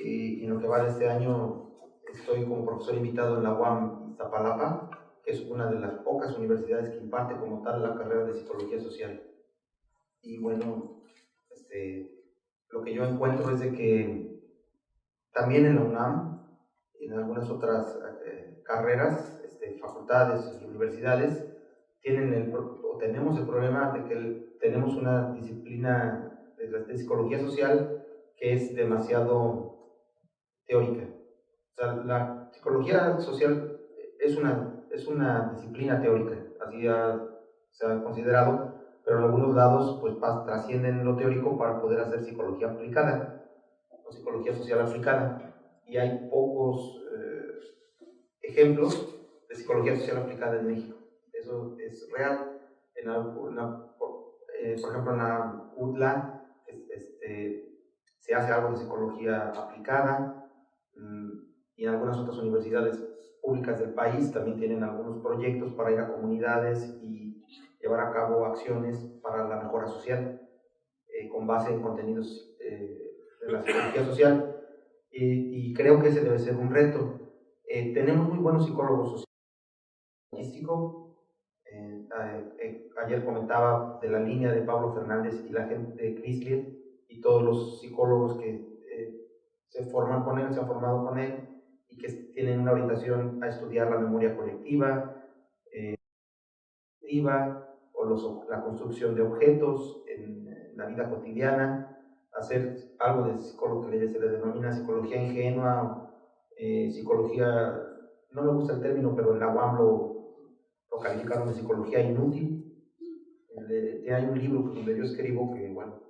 y en lo que va de este año estoy como profesor invitado en la UAM Iztapalapa, que es una de las pocas universidades que imparte como tal la carrera de psicología social. Y bueno, lo que yo encuentro es de que también en la UNAM, y en algunas otras carreras, facultades y universidades, tenemos el problema de que tenemos una disciplina de psicología social que es demasiado teórica. O sea, la psicología social es una disciplina teórica, así se ha considerado, pero en algunos lados pues trascienden lo teórico para poder hacer psicología aplicada o psicología social aplicada. Y hay pocos ejemplos de psicología social aplicada en México. Eso es real. Por ejemplo, en la UDLA se hace algo de psicología aplicada, y en algunas otras universidades públicas del país también tienen algunos proyectos para ir a comunidades y llevar a cabo acciones para la mejora social, con base en contenidos de la psicología social, y creo que ese debe ser un reto. Tenemos muy buenos psicólogos sociales. Ayer comentaba de la línea de Pablo Fernández y la gente de Chrysler y todos los psicólogos que se forman con él, se han formado con él y que tienen una orientación a estudiar la memoria colectiva, o la construcción de objetos en la vida cotidiana, hacer algo de lo que se le denomina psicología ingenua, psicología, no me gusta el término, pero en la UAM lo calificaron de psicología inútil. Hay un libro donde yo escribo que, bueno,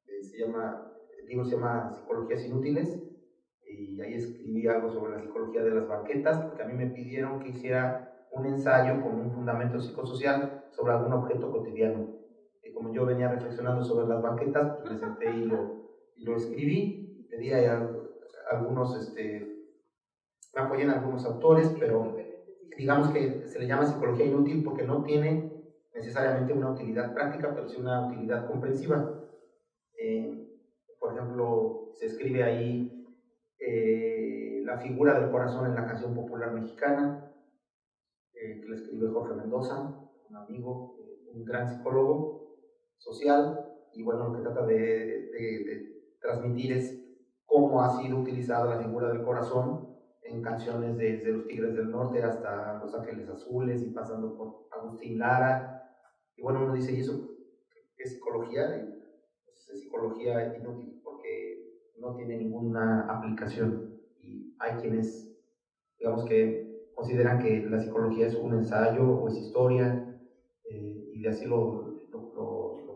el libro se llama Psicologías Inútiles, y ahí escribí algo sobre la psicología de las banquetas, porque a mí me pidieron que hiciera un ensayo con un fundamento psicosocial sobre algún objeto cotidiano. Y como yo venía reflexionando sobre las banquetas, pues me senté y lo escribí. Pedí a algunos, me apoyé en algunos autores, pero digamos que se le llama psicología inútil porque no tiene necesariamente una utilidad práctica, pero sí una utilidad comprensiva. Por ejemplo, se escribe ahí la figura del corazón en la canción popular mexicana, que la escribe Jorge Mendoza, un amigo, un gran psicólogo social, y bueno, lo que trata de transmitir es cómo ha sido utilizada la figura del corazón en canciones desde Los Tigres del Norte hasta Los Ángeles Azules y pasando por Agustín Lara. Y bueno, uno dice, ¿y eso qué es psicología? Y pues es psicología inútil porque no tiene ninguna aplicación. Y hay quienes, digamos, que consideran que la psicología es un ensayo o es historia, y de así lo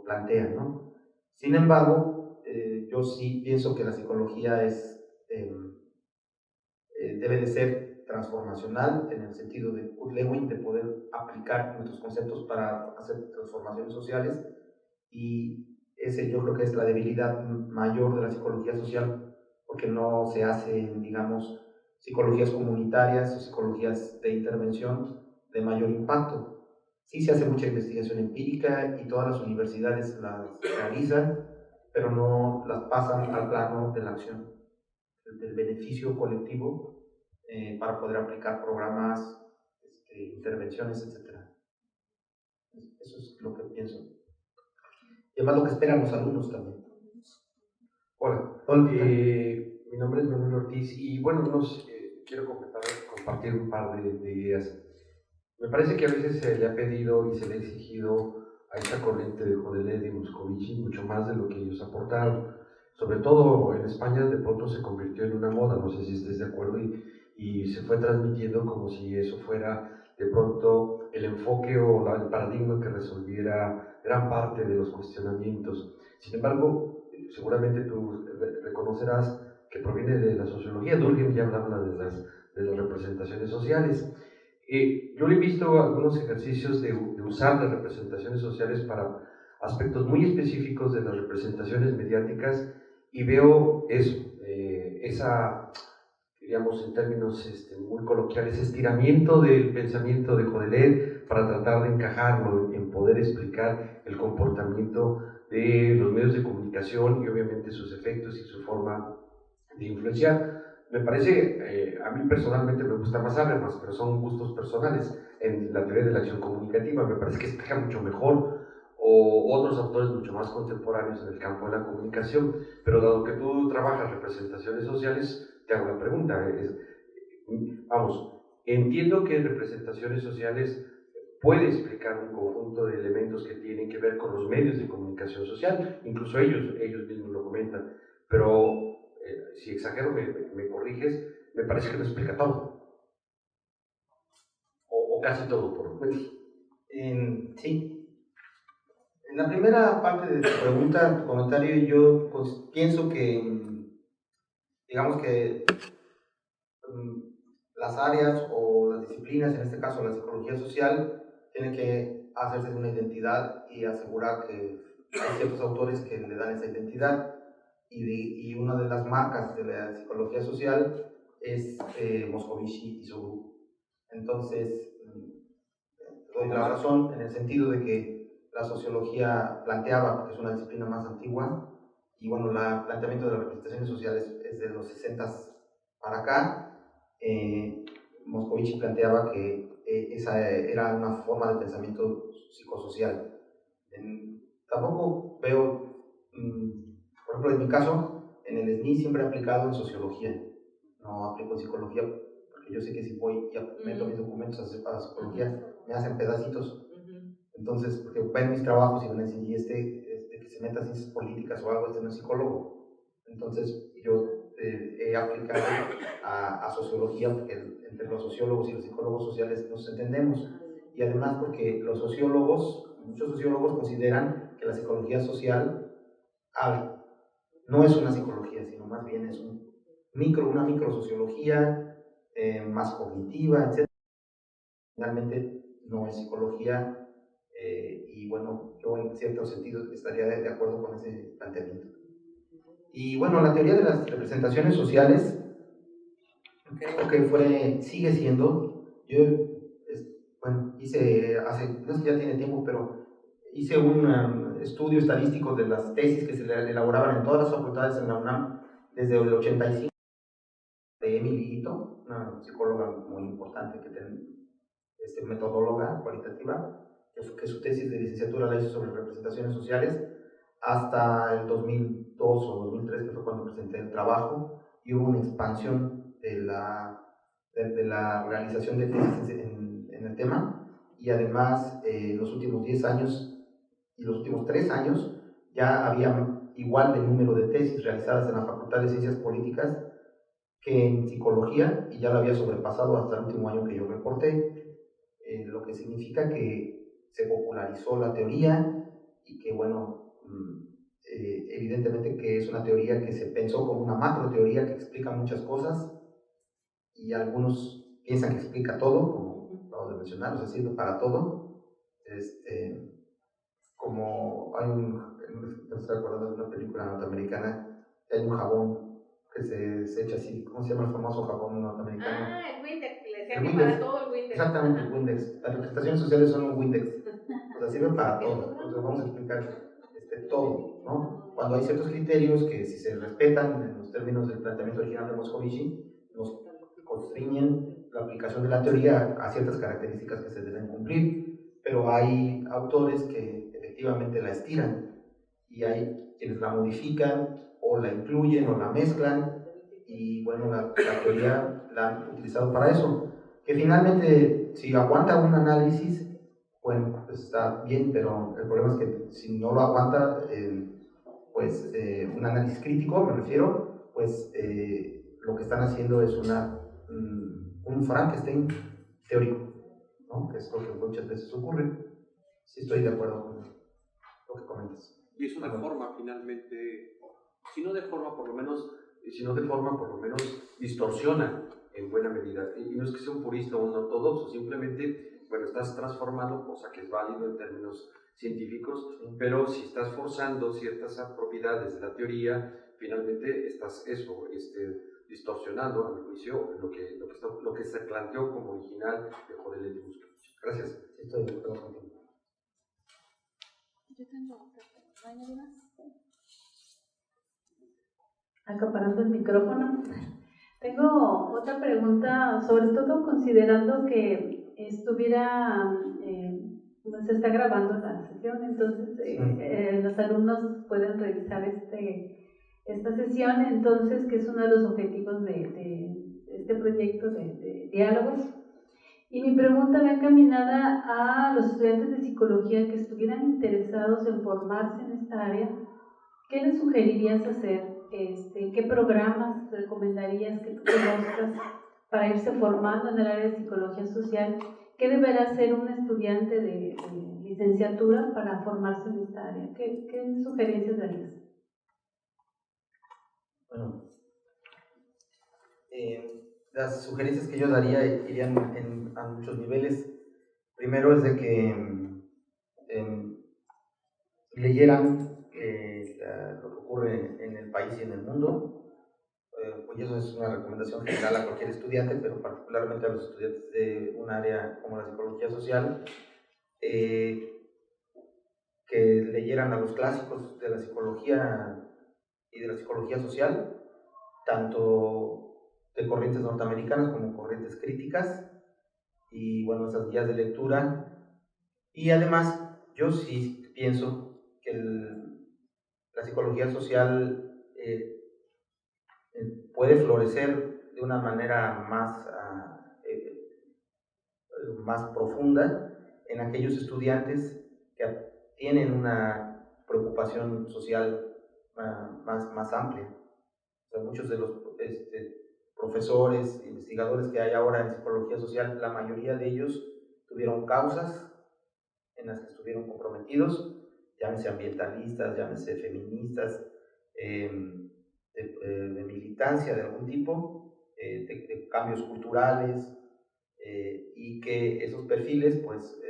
plantean, ¿no? Sin embargo, yo sí pienso que la psicología debe de ser transformacional en el sentido de Kurt Lewin, de poder aplicar nuestros conceptos para hacer transformaciones sociales, y ese yo creo que es la debilidad mayor de la psicología social, porque no se hacen, digamos, psicologías comunitarias o psicologías de intervención de mayor impacto. Sí se hace mucha investigación empírica y todas las universidades las realizan, pero no las pasan al plano de la acción, del beneficio colectivo, para poder aplicar programas, intervenciones, etc. Eso es lo que pienso. Y además lo que esperan los alumnos también. Hola, mi nombre es Manuel Ortiz y bueno, quiero compartir un par de ideas. Me parece que a veces se le ha pedido y se le ha exigido a esta corriente de Jodel y Moscovici mucho más de lo que ellos aportaron. Sobre todo en España de pronto se convirtió en una moda, no sé si estés de acuerdo, y se fue transmitiendo como si eso fuera de pronto el enfoque o el paradigma que resolviera gran parte de los cuestionamientos. Sin embargo, seguramente tú reconocerás que proviene de la sociología. Durkheim ya hablaba de las representaciones sociales. Yo he visto algunos ejercicios de usar las representaciones sociales para aspectos muy específicos de las representaciones mediáticas y veo eso, digamos en términos muy coloquiales, estiramiento del pensamiento de Jodel para tratar de encajarlo en poder explicar el comportamiento de los medios de comunicación y obviamente sus efectos y su forma de influenciar. Me parece, a mí personalmente me gusta más Habermas, pero son gustos personales. En la teoría de la acción comunicativa me parece que explica mucho mejor o otros autores mucho más contemporáneos en el campo de la comunicación. Pero dado que tú trabajas representaciones sociales, te hago la pregunta. Vamos, entiendo que representaciones sociales puede explicar un conjunto de elementos que tienen que ver con los medios de comunicación social, incluso ellos mismos lo comentan, pero si exagero me corriges, me parece que no explica todo, o casi todo, por lo menos. Sí. En la primera parte de tu pregunta, tu comentario, yo pues, pienso que, digamos que las áreas o las disciplinas, en este caso la psicología social, tienen que hacerse de una identidad y asegurar que hay ciertos autores que le dan esa identidad. Y una de las marcas de la psicología social es Moscovici y su grupo. Entonces, doy la razón en el sentido de que la sociología planteaba, porque es una disciplina más antigua, y bueno, el planteamiento de las representaciones sociales es de los 60 para acá. Moscovici planteaba que esa era una forma de pensamiento psicosocial. Tampoco veo, por ejemplo, en mi caso, en el SNI siempre he aplicado en sociología, no aplico en psicología, porque yo sé que si voy y meto mis documentos a psicología, me hacen pedacitos. Entonces, porque ven mis trabajos y van a decir, y que se meta a ciencias políticas o algo, no es psicólogo. Entonces, yo he aplicado a sociología, porque entre los sociólogos y los psicólogos sociales nos entendemos. Y además porque los sociólogos, muchos sociólogos consideran que la psicología social no es una psicología, sino más bien es una microsociología más cognitiva, etc. Finalmente no es psicología, y bueno, yo en cierto sentido estaría de acuerdo con ese planteamiento. Y bueno, la teoría de las representaciones sociales creo que sigue siendo, yo hice no es que ya tiene tiempo, pero hice un estudio estadístico de las tesis que se elaboraban en todas las facultades en la UNAM desde el 85, de Emily Ito, una psicóloga muy importante que tiene metodóloga cualitativa, que su tesis de licenciatura la hizo sobre representaciones sociales, hasta el 2002 o 2003, que fue cuando presenté el trabajo, y hubo una expansión de la realización de tesis en el tema, y además en los últimos 10 años y los últimos 3 años ya había igual de número de tesis realizadas en la Facultad de Ciencias Políticas que en Psicología, y ya lo había sobrepasado hasta el último año que yo reporté, lo que significa que se popularizó la teoría y que, bueno, evidentemente que es una teoría que se pensó como una macro teoría que explica muchas cosas, y algunos piensan que explica todo, como acabo de mencionar, o sea, sirve para todo. Como hay no estoy acordando de una película norteamericana, que hay un jabón que se echa así, ¿cómo se llama el famoso jabón norteamericano? El Windex, le decía El que Windex. para todo el Windex. Exactamente, el Windex. Las representaciones sociales son un Windex. O sea, sirven para todo. Entonces vamos a explicar todo, ¿no? Cuando hay ciertos criterios que, si se respetan en los términos del planteamiento original de Moscovici, nos constriñen la aplicación de la teoría a ciertas características que se deben cumplir. Pero hay autores que efectivamente la estiran, y hay quienes la modifican o la incluyen o la mezclan, y bueno, la teoría la han utilizado para eso, que finalmente, si aguanta un análisis, bueno, pues está bien, pero el problema es que si no lo aguanta, un análisis crítico, me refiero, pues lo que están haciendo es un Frankenstein teórico, ¿no? Que es lo que muchas veces ocurre. Sí, estoy de acuerdo con lo que comentas. Y es una forma, finalmente, si no de forma por lo menos distorsiona en buena medida. Y no es que sea un purista o un ortodoxo, simplemente, bueno, estás transformando, cosa que es válido en términos científicos, pero si estás forzando ciertas propiedades de la teoría, finalmente estás distorsionando, a mi juicio, lo que se planteó como original de Jodelet y Moscovici. Gracias. Estoy de acuerdo contigo. Yo tengo otra pregunta. ¿Hay nadie más? Acaparando el micrófono. Tengo otra pregunta, sobre todo considerando que estuviera se está grabando la sesión, entonces los alumnos pueden revisar esta sesión, entonces, que es uno de los objetivos de este proyecto de diálogos. Y mi pregunta va encaminada a los estudiantes de psicología que estuvieran interesados en formarse en esta área. ¿Qué les sugerirías hacer? ¿Qué programas recomendarías que tú conozcas para irse formando en el área de psicología social? ¿Qué deberá hacer un estudiante de licenciatura para formarse en esta área? ¿Qué sugerencias darías? Bueno, las sugerencias que yo daría irían a muchos niveles. Primero es de que leyeran lo que ocurre en el país y en el mundo. Pues eso es una recomendación general a cualquier estudiante, pero particularmente a los estudiantes de un área como la psicología social, que leyeran a los clásicos de la psicología y de la psicología social, tanto de corrientes norteamericanas como corrientes críticas, y bueno, esas guías de lectura. Y además, yo sí pienso que la psicología social puede florecer de una manera más profunda en aquellos estudiantes que tienen una preocupación social más amplia. O sea, muchos de los profesores, investigadores que hay ahora en psicología social, la mayoría de ellos tuvieron causas en las que estuvieron comprometidos, llámese ambientalistas, llámese feministas, de militancia de algún tipo, de cambios culturales, y que esos perfiles pues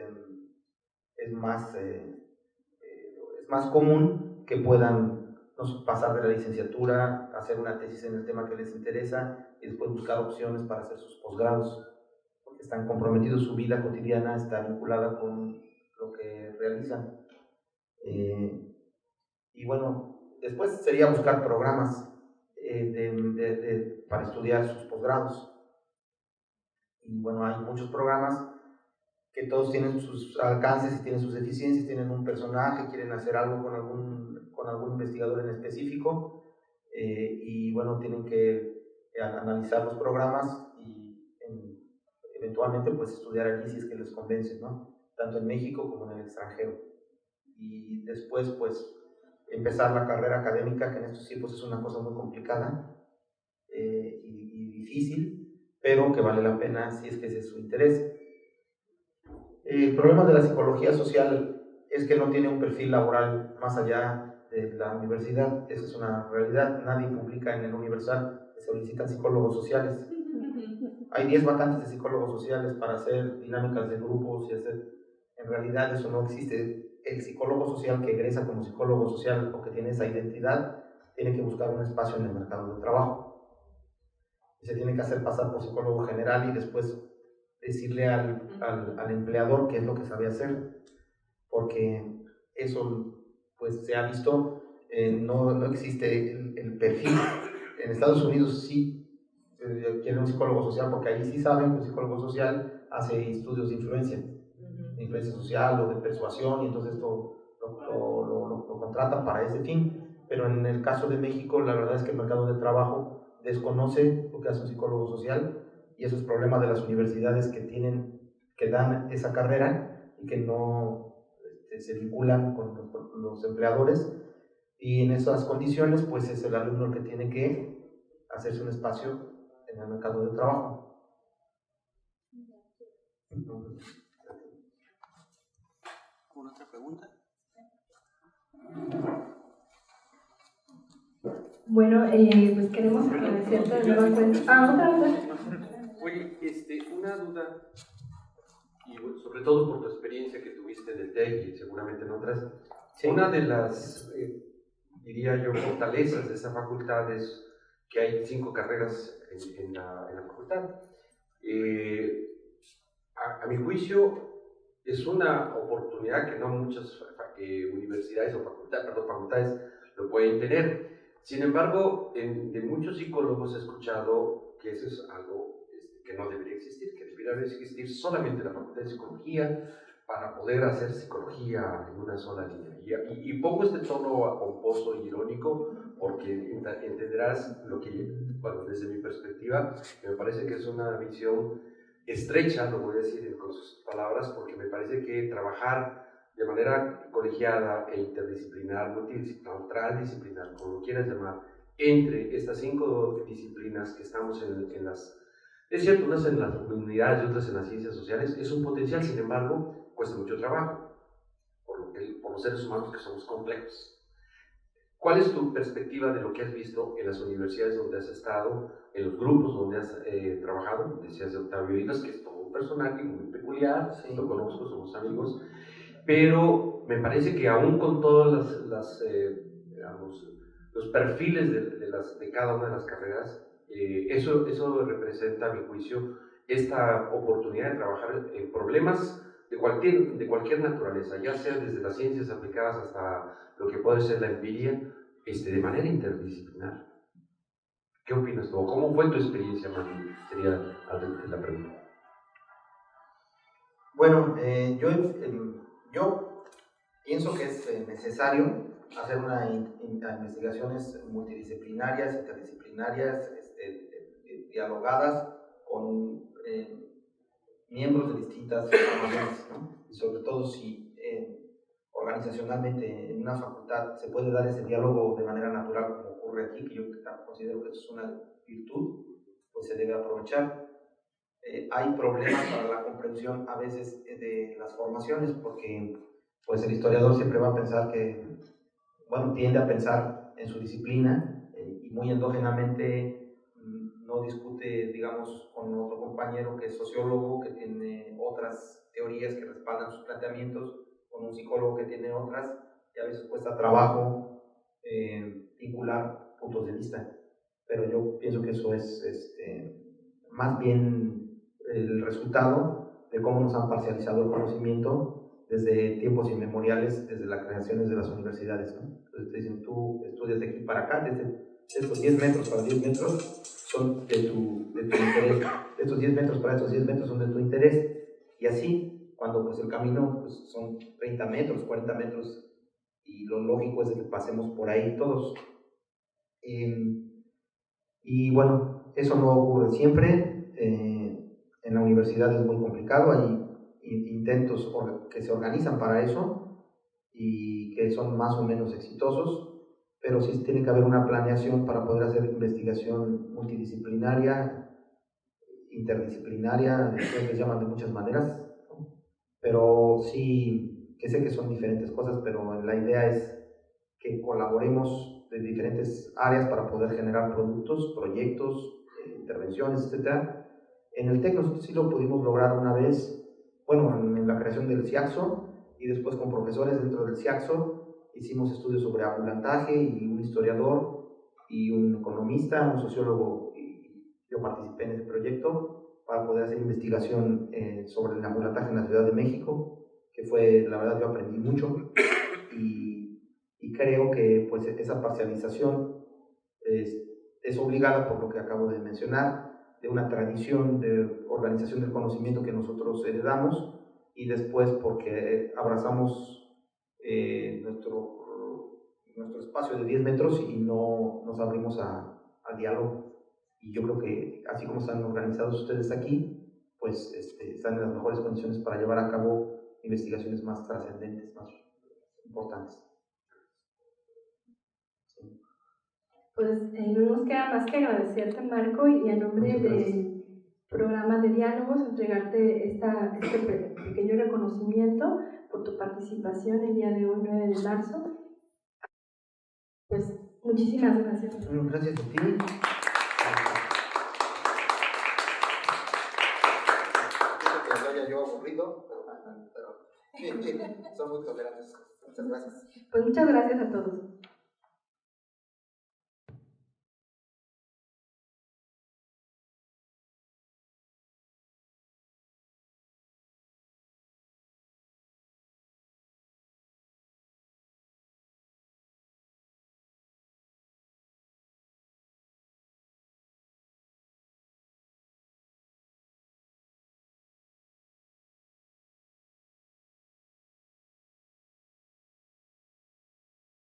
es más común que puedan pasar de la licenciatura, hacer una tesis en el tema que les interesa y después buscar opciones para hacer sus posgrados, porque están comprometidos, su vida cotidiana está vinculada con lo que realizan. Y bueno, después sería buscar programas para estudiar sus posgrados. Y bueno, hay muchos programas que todos tienen sus alcances y tienen sus deficiencias, tienen un personaje, quieren hacer algo con algún investigador en específico, y bueno, tienen que analizar los programas y eventualmente pues estudiar allí si es que les convence, ¿no? Tanto en México como en el extranjero. Y después pues empezar la carrera académica, que en estos tiempos es una cosa muy complicada y difícil, pero que vale la pena si es que ese es su interés. El problema de la psicología social es que no tiene un perfil laboral más allá de la universidad. Esa es una realidad. Nadie publica en el Universal que se solicitan psicólogos sociales. Hay 10 vacantes de psicólogos sociales para hacer dinámicas de grupos y hacer... En realidad eso no existe. El psicólogo social que egresa como psicólogo social o que tiene esa identidad tiene que buscar un espacio en el mercado de trabajo. Y se tiene que hacer pasar por psicólogo general y después decirle al empleador qué es lo que sabe hacer, porque eso pues se ha visto, no existe el perfil. En Estados Unidos sí quieren un psicólogo social, porque ahí sí saben que un psicólogo social hace estudios de influencia social o de persuasión, y entonces lo contratan para ese fin. Pero en el caso de México, la verdad es que el mercado de trabajo desconoce lo que hace un psicólogo social, y eso es problema de las universidades que dan esa carrera y que no se vinculan con los empleadores, y en esas condiciones pues es el alumno el que tiene que hacerse un espacio en el mercado de trabajo. ¿Alguna otra pregunta? Bueno, pues queremos agradecerte de nueva cuenta. Otra. Oye, una duda, y sobre todo por tu experiencia que tuviste en el TEC y seguramente en otras, sí. Una de las, diría yo, fortalezas de esa facultad es que hay 5 carreras en la facultad. A mi juicio, es una oportunidad que no muchas universidades o facultades lo pueden tener. Sin embargo, de muchos psicólogos he escuchado que eso es algo que no debería existir, que debería existir solamente la facultad de psicología, para poder hacer psicología en una sola línea. Y pongo este tono pomposo y irónico porque entenderás lo que, bueno, desde mi perspectiva, me parece que es una visión estrecha, lo voy a decir con sus palabras, porque me parece que trabajar de manera colegiada e interdisciplinar, multidisciplinar, transdisciplinar, como lo quieras llamar, entre estas 5 disciplinas que estamos en las, es cierto, unas en las humanidades y otras en las ciencias sociales, es un potencial, sin embargo, cuesta mucho trabajo, por los seres humanos que somos complejos. ¿Cuál es tu perspectiva de lo que has visto en las universidades donde has estado, en los grupos donde has trabajado? Decías de Octavio Vivas, que es todo un personaje muy peculiar, sí, lo conozco, somos amigos, pero me parece que aún con todos digamos, los perfiles de cada una de las carreras, eso representa, a mi juicio, esta oportunidad de trabajar en problemas de cualquier naturaleza, ya sea desde las ciencias aplicadas hasta lo que puede ser la empiria, de manera interdisciplinar. ¿Qué opinas tú? ¿Cómo fue tu experiencia, Manu? Sería la pregunta. Bueno, yo pienso que es necesario hacer investigaciones multidisciplinarias, interdisciplinarias, dialogadas con miembros de distintas formaciones, ¿no? Y sobre todo si organizacionalmente en una facultad se puede dar ese diálogo de manera natural como ocurre aquí, que yo considero que es una virtud, pues se debe aprovechar. Hay problemas para la comprensión a veces de las formaciones porque pues el historiador siempre va a pensar que, bueno, tiende a pensar en su disciplina y muy endógenamente no discute, digamos, con otro compañero que es sociólogo, que tiene otras teorías que respaldan sus planteamientos, con un psicólogo que tiene otras, y a veces cuesta trabajo vincular puntos de vista. Pero yo pienso que eso es más bien el resultado de cómo nos han parcializado el conocimiento desde tiempos inmemoriales, desde las creaciones de las universidades, ¿no? Entonces te dicen, tú estudias de aquí para acá, desde estos 10 metros para 10 metros son de tu interés, de estos 10 metros para estos 10 metros son de tu interés, y así, cuando pues el camino pues, son 30 metros, 40 metros, y lo lógico es de que pasemos por ahí todos. Y bueno, eso no ocurre siempre, en la universidad es muy complicado, hay intentos que se organizan para eso y que son más o menos exitosos, pero sí tiene que haber una planeación para poder hacer investigación multidisciplinaria, interdisciplinaria, les llaman de muchas maneras, ¿no? Pero sí, que sé que son diferentes cosas, pero la idea es que colaboremos de diferentes áreas para poder generar productos, proyectos, intervenciones, etc. En el TEC nosotros sí lo pudimos lograr una vez, bueno, en la creación del CIAXO, y después con profesores dentro del CIAXO hicimos estudios sobre ambulantaje, y un historiador y un economista, un sociólogo, y yo participé en ese proyecto para poder hacer investigación sobre el ambulantaje en la Ciudad de México, que fue, la verdad, yo aprendí mucho, y creo que pues esa parcialización es obligada por lo que acabo de mencionar, de una tradición de organización del conocimiento que nosotros heredamos, y después porque abrazamos nuestro espacio de 10 metros y no nos abrimos a diálogo. Y yo creo que así como están organizados ustedes aquí, pues están en las mejores condiciones para llevar a cabo investigaciones más trascendentes, más importantes. Pues no nos queda más que agradecerte, Marco, y a nombre del programa de diálogos entregarte este pequeño reconocimiento por tu participación el día de hoy, 9 de marzo. Pues muchísimas gracias. Gracias a ti. Que lo haya yo aburrido, pero son muy tolerantes. Muchas gracias. Pues muchas gracias a todos.